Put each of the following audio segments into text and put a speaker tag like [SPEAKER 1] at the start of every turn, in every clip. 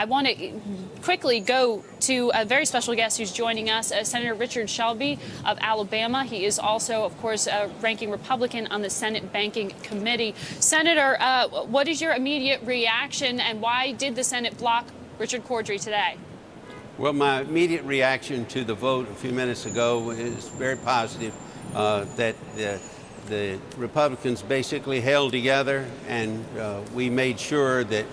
[SPEAKER 1] I want to quickly go to a very special guest who's joining us, Senator Richard Shelby of Alabama. He is also, of course, a ranking Republican on the Senate Banking Committee. Senator, what is your immediate reaction, and why did the Senate block Richard Cordray today?
[SPEAKER 2] Well, my immediate reaction to the vote a few minutes ago is very positive, that the Republicans basically held together, and we made sure that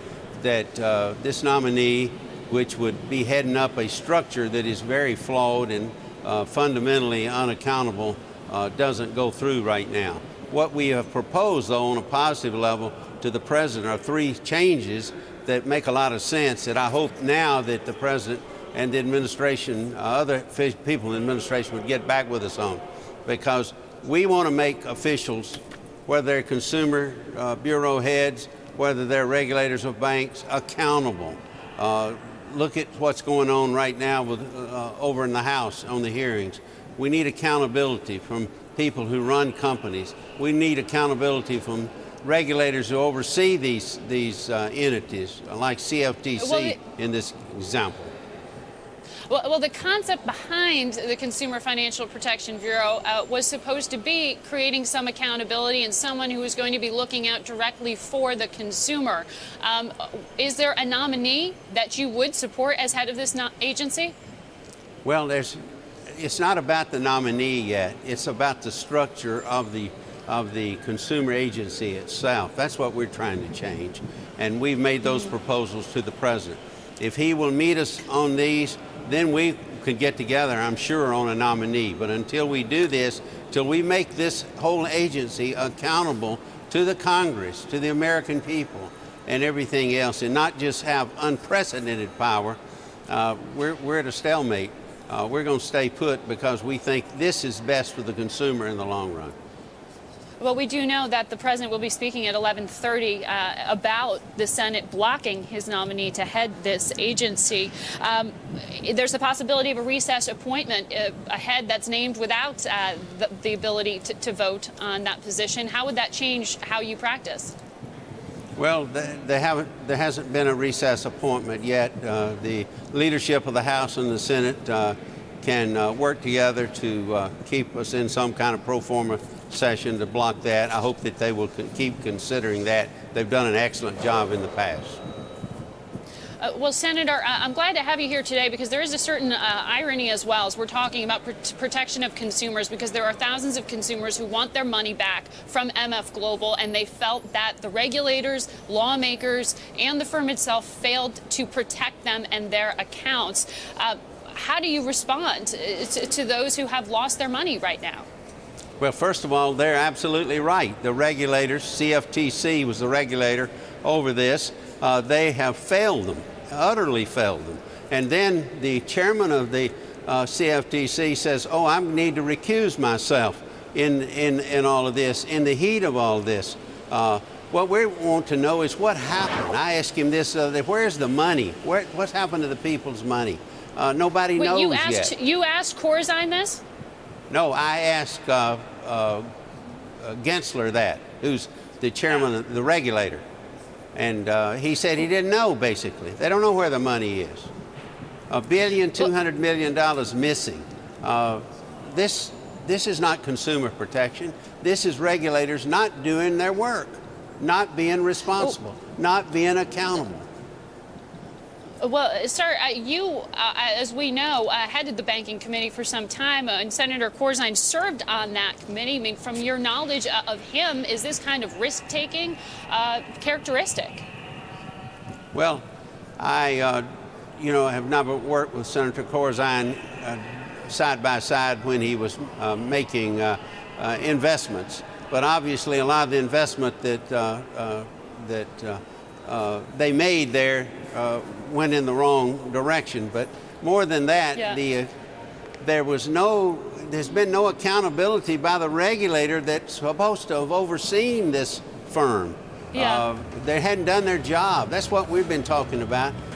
[SPEAKER 2] this nominee, which would be heading up a structure that is very flawed and fundamentally unaccountable, doesn't go through right now. What we have proposed, though, on a positive level to the president are three changes that make a lot of sense, that I hope now that the president and the administration, other people in the administration would get back with us on, because we want to make officials, whether they're consumer bureau heads, whether they're regulators of banks, accountable. Look at what's going on right now with over in the House on the hearings. We need accountability from people who run companies. We need accountability from regulators who oversee these entities, like CFTC in this example.
[SPEAKER 1] Well, the concept behind the Consumer Financial Protection Bureau was supposed to be creating some accountability and someone who is going to be looking out directly for the consumer. Is there a nominee that you would support as head of this agency?
[SPEAKER 2] Well, it's not about the nominee yet. It's about the structure of the consumer agency itself. That's what we're trying to change, and we've made those proposals to the president. If he will meet us on these, then we could get together, I'm sure, on a nominee. But until we do this, till we make this whole agency accountable to the Congress, to the American people, and everything else, and not just have unprecedented power, we're at a stalemate. We're going to stay put because we think this is best for the consumer in the long run.
[SPEAKER 1] Well, we do know that the president will be speaking at 11:30 about the Senate blocking his nominee to head this agency. There's the possibility of a recess appointment, a head that's named without the ability to vote on that position. How would that change how you practice?
[SPEAKER 2] Well, there hasn't been a recess appointment yet. The leadership of the House and the Senate can work together to keep us in some kind of pro forma session to block that. I hope that they will keep considering that. They've done an excellent job in the past.
[SPEAKER 1] Well, Senator, I'm glad to have you here today because there is a certain irony as well as we're talking about protection of consumers, because there are thousands of consumers who want their money back from MF Global, and they felt that the regulators, lawmakers, and the firm itself failed to protect them and their accounts. How do you respond to those who have lost their money right now?
[SPEAKER 2] Well, first of all, they're absolutely right. The regulators, CFTC was the regulator over this, they have failed them, utterly failed them. And then the chairman of the CFTC says, oh, I need to recuse myself in all of this, in the heat of all this. What we want to know is what happened. I asked him this, where's the money? What's happened to the people's money? Nobody knows yet.
[SPEAKER 1] You asked Corzine this?
[SPEAKER 2] No, I asked Gensler that, who's the chairman of the regulator. And he said he didn't know, basically. They don't know where the money is. $1.2 billion missing. This is not consumer protection. This is regulators not doing their work, not being responsible, not being accountable.
[SPEAKER 1] Well, sir, you, as we know, headed the Banking Committee for some time, and Senator Corzine served on that committee. I mean, from your knowledge of him, is this kind of risk-taking characteristic? Well,
[SPEAKER 2] I, have never worked with Senator Corzine side by side when he was making investments, but obviously a lot of the investment that they made there went in the wrong direction. But more than that, there's been no accountability by the regulator that's supposed to have overseen this firm. They hadn't done their job. That's what we've been talking about.